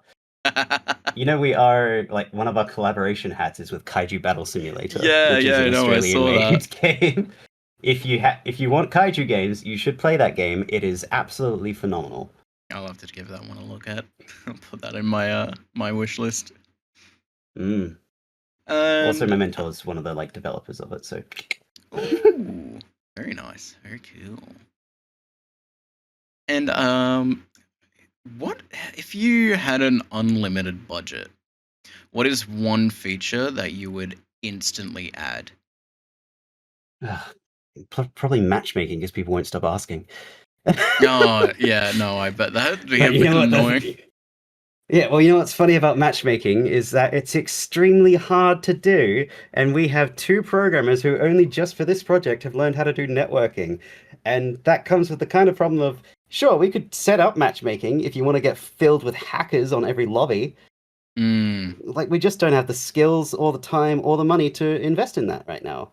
Speaker 2: We are like one of our collaboration hats is with Kaiju Battle Simulator.
Speaker 1: Yeah,
Speaker 2: which is an
Speaker 1: I saw
Speaker 2: Australian-made
Speaker 1: that.
Speaker 2: game. If you want kaiju games, you should play that game. It is absolutely phenomenal.
Speaker 1: I'll have to give that one a look at. I'll put that in my my wish list.
Speaker 2: Also, Memento is one of the developers of it. So,
Speaker 1: ooh, very nice, very cool. And what if you had an unlimited budget? What is one feature that you would instantly add?
Speaker 2: Probably matchmaking, because people won't stop asking.
Speaker 1: Oh, yeah, no, I bet that'd be a bit annoying.
Speaker 2: Yeah, well, what's funny about matchmaking is that it's extremely hard to do, and we have two programmers who only just for this project have learned how to do networking. And that comes with the kind of problem of, sure, we could set up matchmaking if you want to get filled with hackers on every lobby. We just don't have the skills or the time or the money to invest in that right now.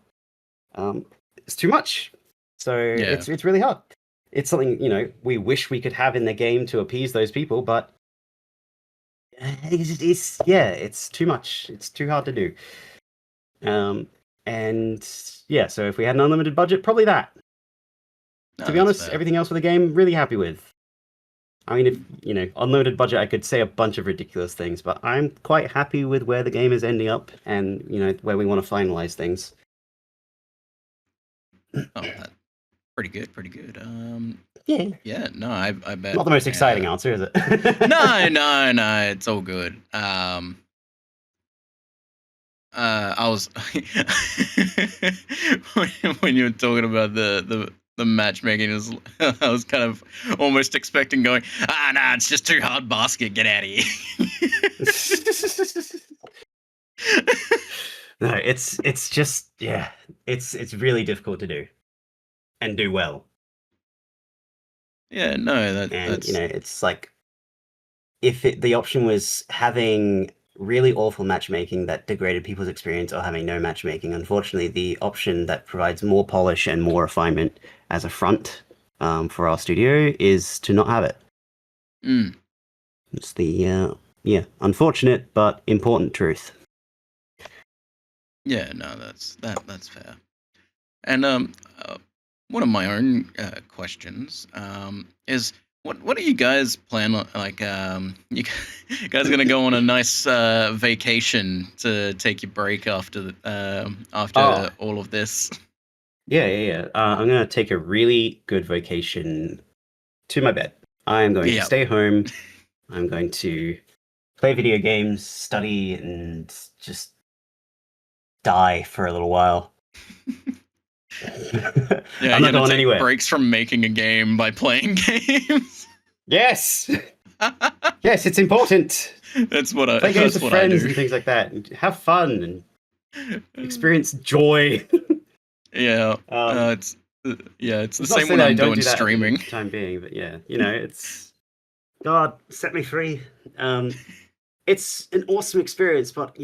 Speaker 2: It's too much. So
Speaker 1: Yeah.
Speaker 2: it's really hard. It's something, we wish we could have in the game to appease those people, but it's too much. It's too hard to do. And yeah, so if we had an unlimited budget, probably that.
Speaker 1: No,
Speaker 2: To be
Speaker 1: that's
Speaker 2: honest,
Speaker 1: fair.
Speaker 2: everything else with the game, really happy with. I mean, if, unlimited budget, I could say a bunch of ridiculous things, but I'm quite happy with where the game is ending up and, where we want to finalize things.
Speaker 1: Oh, that's pretty good. Pretty good.
Speaker 2: Yeah.
Speaker 1: Yeah. No, I bet.
Speaker 2: Not the most exciting answer, is it?
Speaker 1: No. It's all good. I was when you were talking about the matchmaking, I was kind of almost expecting going, nah, it's just too hard basket. Get out of here.
Speaker 2: No, it's just it's really difficult to do and do well.
Speaker 1: Yeah, no,
Speaker 2: And
Speaker 1: that's
Speaker 2: it's like if the option was having really awful matchmaking that degraded people's experience or having no matchmaking, unfortunately, the option that provides more polish and more refinement as a front for our studio is to not have it. It's the unfortunate but important truth.
Speaker 1: yeah, no, that's fair. And one of my own questions is what do you guys plan on? Like, you guys gonna go on a nice vacation to take your break after
Speaker 2: Oh,
Speaker 1: all of this?
Speaker 2: yeah. I'm gonna take a really good vacation to my bed. I'm going to
Speaker 1: Yeah.
Speaker 2: stay home. I'm going to play video games, study, and just die for a little while.
Speaker 1: Yeah,
Speaker 2: I'm
Speaker 1: you're
Speaker 2: not
Speaker 1: gonna
Speaker 2: going
Speaker 1: take
Speaker 2: anywhere.
Speaker 1: breaks from making a game by playing games.
Speaker 2: Yes, yes, it's important.
Speaker 1: That's what I.
Speaker 2: Play games
Speaker 1: That's
Speaker 2: with
Speaker 1: what I
Speaker 2: friends
Speaker 1: do.
Speaker 2: and things like that. And have fun and experience joy.
Speaker 1: Yeah,
Speaker 2: Um,
Speaker 1: it's it's the
Speaker 2: it's not to
Speaker 1: same
Speaker 2: say
Speaker 1: when
Speaker 2: that I
Speaker 1: I'm
Speaker 2: don't
Speaker 1: doing
Speaker 2: do that at the
Speaker 1: streaming.
Speaker 2: time being, but yeah, it's God set me free. It's an awesome experience, but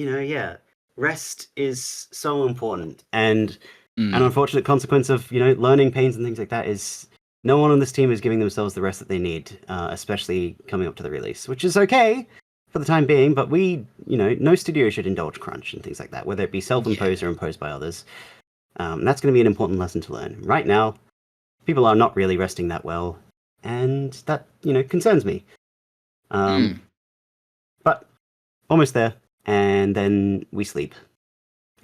Speaker 2: rest is so important, and an
Speaker 1: Mm,
Speaker 2: unfortunate consequence of learning pains and things like that is no one on this team is giving themselves the rest that they need, especially coming up to the release, which is okay for the time being. But no studio should indulge crunch and things like that, whether it be self-imposed
Speaker 1: yeah.
Speaker 2: or imposed by others. That's going to be an important lesson to learn. Right now, people are not really resting that well, and that concerns me.
Speaker 1: Mm,
Speaker 2: But almost there, and then we sleep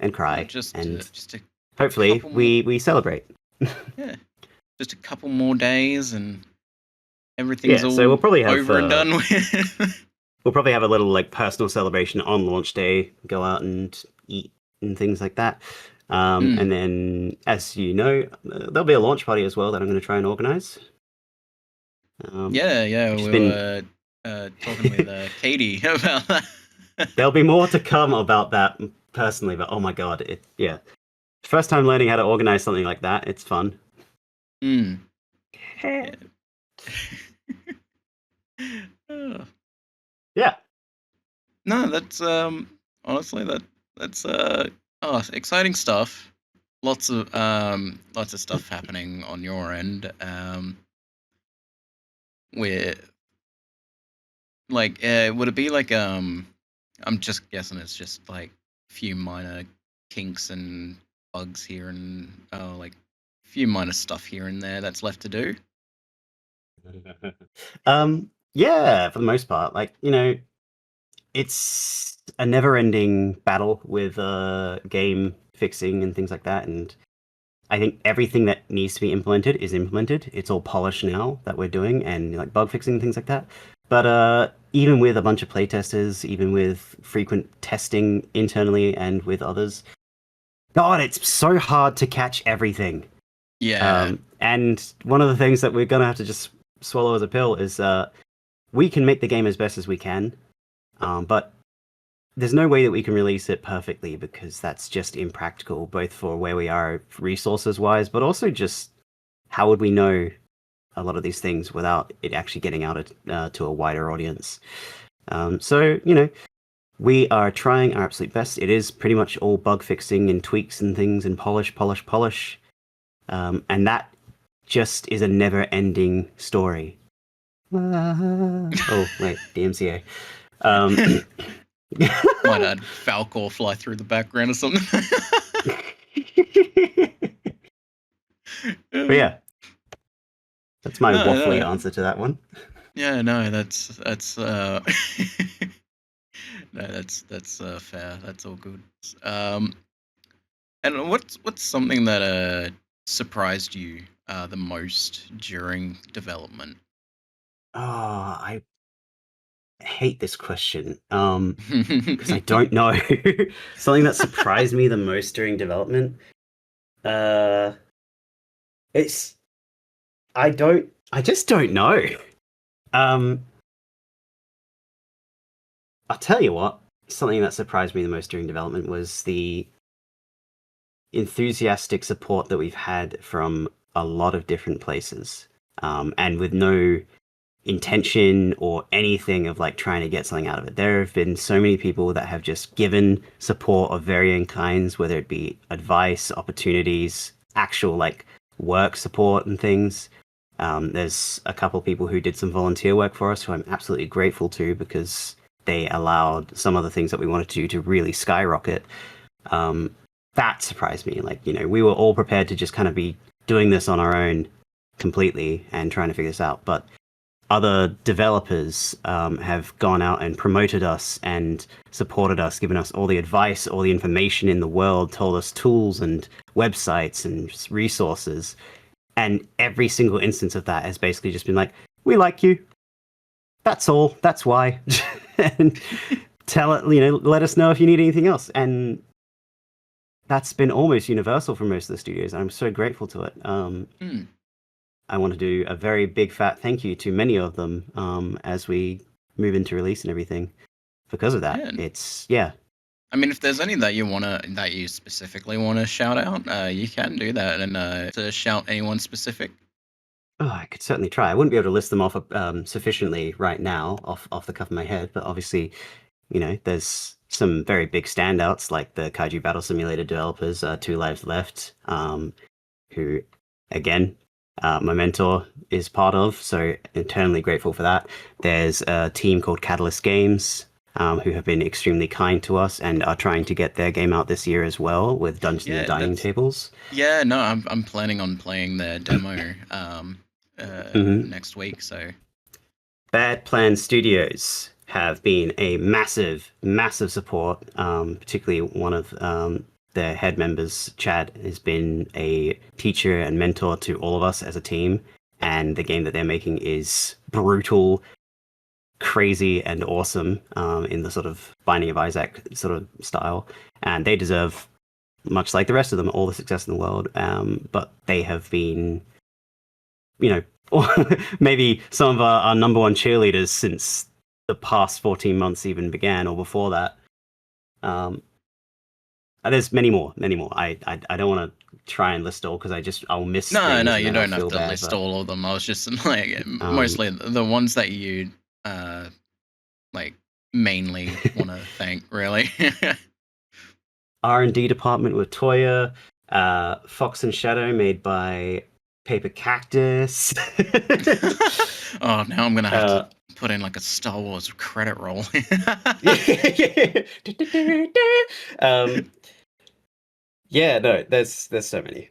Speaker 2: and cry, and
Speaker 1: just a
Speaker 2: hopefully
Speaker 1: couple more.
Speaker 2: we celebrate.
Speaker 1: Yeah, just a couple more days, and everything's
Speaker 2: Yeah, so
Speaker 1: all over and done with.
Speaker 2: we'll probably have a little like personal celebration on launch day, go out and eat and things like that. And then, as you know, there'll be a launch party as well that I'm going to try and organize.
Speaker 1: Yeah,
Speaker 2: Which has
Speaker 1: we
Speaker 2: been
Speaker 1: were talking with Katie about that.
Speaker 2: there'll be more to come about that personally, but oh my god, first time learning how to organize something like that. It's fun.
Speaker 1: Mm. Yeah. Oh.
Speaker 2: Yeah.
Speaker 1: No, that's honestly that's exciting stuff. Lots of stuff happening on your end. With like would it be like I'm just guessing it's just like a few minor kinks and bugs here and like a few minor stuff here and there that's left to do.
Speaker 2: Yeah, for the most part, like it's a never-ending battle with game fixing and things like that, and I think everything that needs to be implemented is implemented. It's all polished now that we're doing, and like bug fixing and things like that. But even with a bunch of playtesters, even with frequent testing internally and with others, God, it's so hard to catch everything.
Speaker 1: Yeah.
Speaker 2: And one of the things that we're gonna have to just swallow as a pill is we can make the game as best as we can, but there's no way that we can release it perfectly because that's just impractical, both for where we are resources wise, but also just how would we know a lot of these things without it actually getting out to a wider audience. So we are trying our absolute best. It is pretty much all bug fixing and tweaks and things and polish. And that just is a never-ending story. Oh, wait, DMCA.
Speaker 1: Might add Falcor fly through the background or something.
Speaker 2: But yeah, that's my
Speaker 1: No,
Speaker 2: waffly
Speaker 1: no.
Speaker 2: answer to that one.
Speaker 1: Yeah, no, that's no, that's fair. That's all good. Um, and what's something that surprised you the most during development?
Speaker 2: Oh, I hate this question. Because I don't know. Something that surprised me the most during development. Uh, it's I just don't know. Um, I'll tell you what. Something that surprised me the most during development was the enthusiastic support that we've had from a lot of different places, and with no intention or anything of like trying to get something out of it. There have been so many people that have just given support of varying kinds, whether it be advice, opportunities, actual like work support and things. There's a couple of people who did some volunteer work for us who I'm absolutely grateful to because they allowed some of the things that we wanted to do to really skyrocket. Um, that surprised me. Like, we were all prepared to just kind of be doing this on our own completely and trying to figure this out. But other developers have gone out and promoted us and supported us, given us all the advice, all the information in the world, told us tools and websites and resources. And every single instance of that has basically just been like, we like you. That's all. That's why. And tell it, let us know if you need anything else. And that's been almost universal for most of the studios. I'm so grateful to it.
Speaker 1: Hmm.
Speaker 2: I want to do a very big fat thank you to many of them as we move into release and everything. Because of that,
Speaker 1: Yeah. I mean, if there's any that you specifically wanna shout out, you can do that, and to shout anyone specific.
Speaker 2: Oh, I could certainly try. I wouldn't be able to list them off sufficiently right now, off the cuff of my head. But obviously, there's some very big standouts like the Kaiju Battle Simulator developers, Two Lives Left, who, again, my mentor is part of, so eternally grateful for that. There's a team called Catalyst Games, who have been extremely kind to us and are trying to get their game out this year as well with Dungeons and
Speaker 1: Yeah,
Speaker 2: Dining tables.
Speaker 1: yeah, no, I'm planning on playing their demo
Speaker 2: Hmm.
Speaker 1: next week, so
Speaker 2: Bad Plan Studios have been a massive, massive support. Particularly one of their head members, Chad, has been a teacher and mentor to all of us as a team. And the game that they're making is brutal, crazy, and awesome in the sort of Binding of Isaac sort of style. And they deserve, much like the rest of them, all the success in the world. But they have been, you know, maybe some of our number one cheerleaders since the past 14 months even began, or before that. Um, there's many more, many more. I don't want to try and list all because I'll miss
Speaker 1: no,
Speaker 2: things
Speaker 1: no,
Speaker 2: and
Speaker 1: you
Speaker 2: then I'll
Speaker 1: don't have
Speaker 2: feel
Speaker 1: to
Speaker 2: bad.
Speaker 1: list
Speaker 2: But
Speaker 1: all of them. I was just like
Speaker 2: um,
Speaker 1: mostly the ones that you like mainly want to thank, really.
Speaker 2: R&D department with Toya, Fox and Shadow made by Paper Cactus.
Speaker 1: Oh, now I'm gonna have to
Speaker 2: uh,
Speaker 1: put in like a Star Wars credit roll.
Speaker 2: um, yeah, no, there's so many.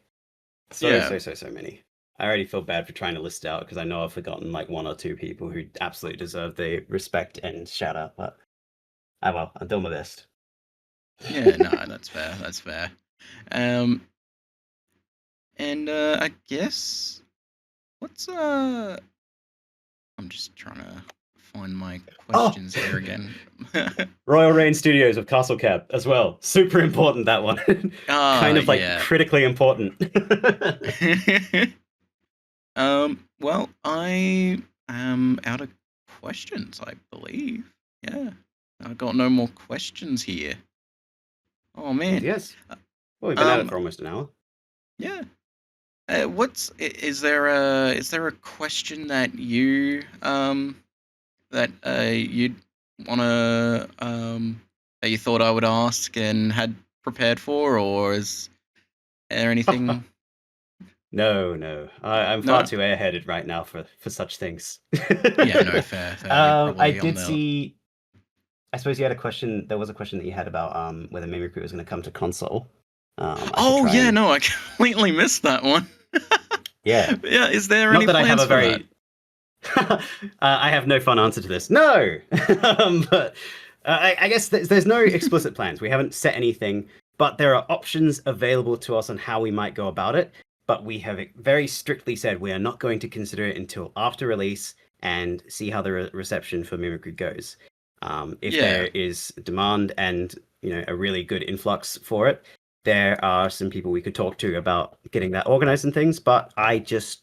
Speaker 1: Yeah,
Speaker 2: So many. I already feel bad for trying to list out because I know I've forgotten like one or two people who absolutely deserve the respect and shout out, but well, I'm doing my best.
Speaker 1: yeah, no, that's fair. That's fair. Um, and I guess what's I'm just trying to find my
Speaker 2: Oh,
Speaker 1: questions here again.
Speaker 2: Royal Rain Studios of Castle Cab as well. Super important, that one. Kind
Speaker 1: Ah,
Speaker 2: of like
Speaker 1: yeah.
Speaker 2: critically important.
Speaker 1: Well, I am out of questions, I believe. Yeah, I've got no more questions here. Oh man.
Speaker 2: Yes.
Speaker 1: Uh,
Speaker 2: Well, we've been at it
Speaker 1: Um,
Speaker 2: for almost an hour.
Speaker 1: yeah. Is there a question that you'd wanna that you thought I would ask and had prepared for, or is there anything?
Speaker 2: No, no. I'm far
Speaker 1: No?
Speaker 2: too airheaded right now for such things.
Speaker 1: Yeah, no, fair, fair. You're
Speaker 2: I
Speaker 1: probably on
Speaker 2: did
Speaker 1: the.
Speaker 2: see. I suppose you had a question. There was a question that you had about whether Mimicry was going to come to console. I could
Speaker 1: Oh,
Speaker 2: try
Speaker 1: yeah,
Speaker 2: and
Speaker 1: no, I completely missed that one.
Speaker 2: yeah.
Speaker 1: Yeah, is there
Speaker 2: Not
Speaker 1: any
Speaker 2: that I have
Speaker 1: plans
Speaker 2: a
Speaker 1: for that?
Speaker 2: very. I have no fun answer to this. No, but I guess there's no explicit plans. We haven't set anything, but there are options available to us on how we might go about it. But we have very strictly said we are not going to consider it until after release and see how the reception for Mimicry goes. If
Speaker 1: Yeah.
Speaker 2: there is demand and a really good influx for it, there are some people we could talk to about getting that organized and things. But I just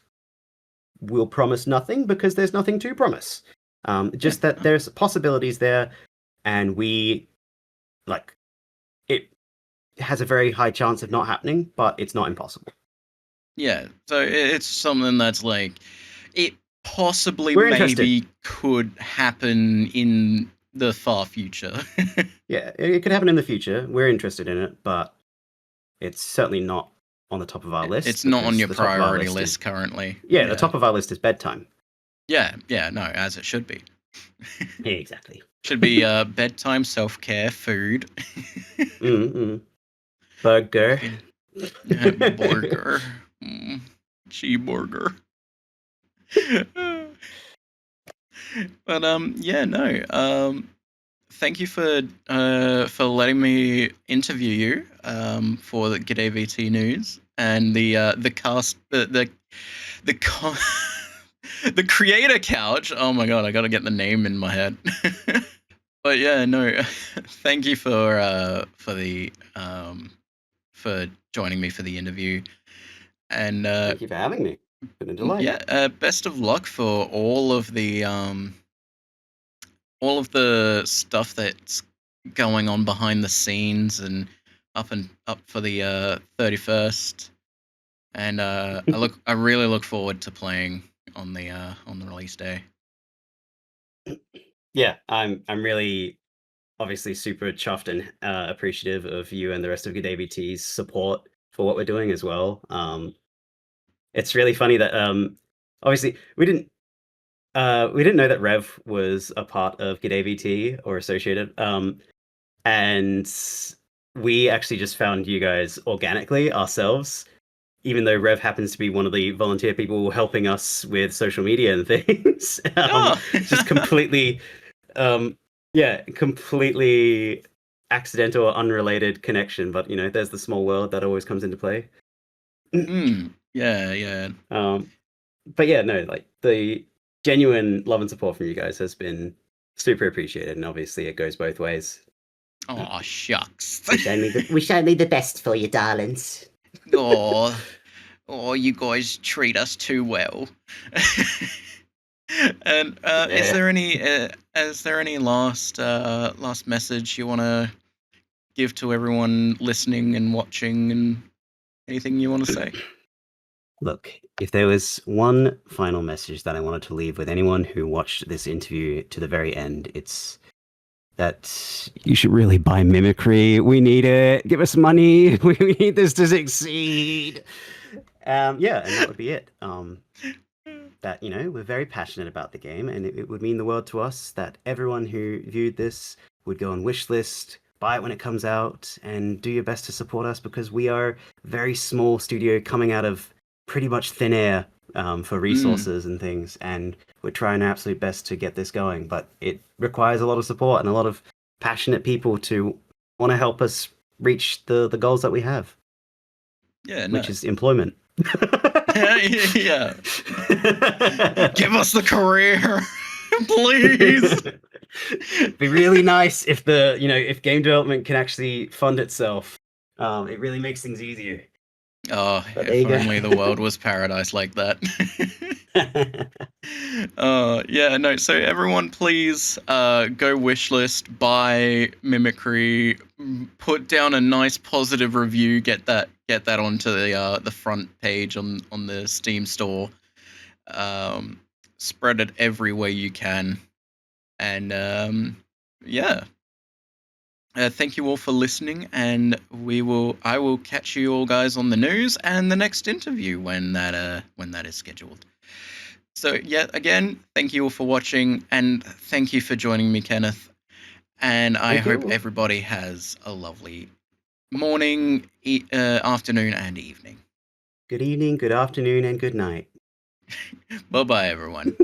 Speaker 2: will promise nothing because there's nothing to promise.
Speaker 1: Yeah.
Speaker 2: Just that there's possibilities there, and we like it has a very high chance of not happening, but it's not impossible.
Speaker 1: Yeah. So it's something that's like it possibly
Speaker 2: We're interested.
Speaker 1: maybe could happen in the far future.
Speaker 2: Yeah, it could happen in the future. We're interested in it, but it's certainly not on the top of our
Speaker 1: It's
Speaker 2: list
Speaker 1: not on
Speaker 2: because
Speaker 1: your
Speaker 2: the top of our
Speaker 1: priority
Speaker 2: list is
Speaker 1: list currently.
Speaker 2: yeah, the
Speaker 1: Yeah.
Speaker 2: top of our list is bedtime.
Speaker 1: Yeah, yeah, no, as it should be.
Speaker 2: Yeah, exactly.
Speaker 1: Should be bedtime, self-care, food.
Speaker 2: Mm-mm. Burger.
Speaker 1: Fucking burger. Mm, cheeseburger. But yeah, no. Thank you for letting me interview you for the G'day VT News and the cast the the creator couch. Oh my god, I gotta get the name in my head. But yeah, no, thank you for the for joining me for the interview, and
Speaker 2: Thank you for having me. Been a delight.
Speaker 1: yeah, best of luck for all of the stuff that's going on behind the scenes and up for the 31st. And I really look forward to playing on the release day.
Speaker 2: Yeah, I'm really obviously super chuffed and appreciative of you and the rest of Good ABT's support for what we're doing as well. It's really funny that obviously we didn't know that Rev was a part of Good ABT or associated, and we actually just found you guys organically ourselves. Even though Rev happens to be one of the volunteer people helping us with social media and things,
Speaker 1: Oh,
Speaker 2: just completely um, yeah, completely accidental or unrelated connection, but there's the small world that always comes into play.
Speaker 1: yeah, yeah.
Speaker 2: um, but yeah, no, like the genuine love and support from you guys has been super appreciated, and obviously it goes both ways.
Speaker 1: Oh, shucks.
Speaker 2: We shall need the best for you, darlings.
Speaker 1: Oh, oh, you guys treat us too well. And
Speaker 2: Yeah.
Speaker 1: is there any last message you want to give to everyone listening and watching, and anything you want to say?
Speaker 2: Look, if there was one final message that I wanted to leave with anyone who watched this interview to the very end, it's that you should really buy Mimicry. We need it. Give us money. We need this to succeed. Yeah, and that would be it. That we're very passionate about the game, and it would mean the world to us that everyone who viewed this would go on wishlist, buy it when it comes out, and do your best to support us because we are a very small studio coming out of pretty much thin air for
Speaker 1: Mm,
Speaker 2: resources and things, and we're trying our absolute best to get this going. But it requires a lot of support and a lot of passionate people to want to help us reach the goals that we have,
Speaker 1: yeah, no.
Speaker 2: which is employment.
Speaker 1: Yeah. Give us the career, please.
Speaker 2: Be really nice if if game development can actually fund itself. It really makes things easier.
Speaker 1: Oh,
Speaker 2: But there
Speaker 1: if
Speaker 2: you
Speaker 1: only the world
Speaker 2: go.
Speaker 1: was paradise like that. Yeah, no. So everyone, please go wishlist, buy Mimicry, put down a nice positive review, get that onto the front page on the Steam store. Um, Spread it every way you can, and yeah, Thank you all for listening, and I will catch you all guys on the news and the next interview when that is scheduled. So, yet again, thank you all for watching, and thank you for joining me, Kenneth. And I
Speaker 2: Thank
Speaker 1: hope
Speaker 2: you.
Speaker 1: everybody has a lovely morning, afternoon, and evening.
Speaker 2: Good evening, good afternoon, and good night.
Speaker 1: Bye bye, everyone.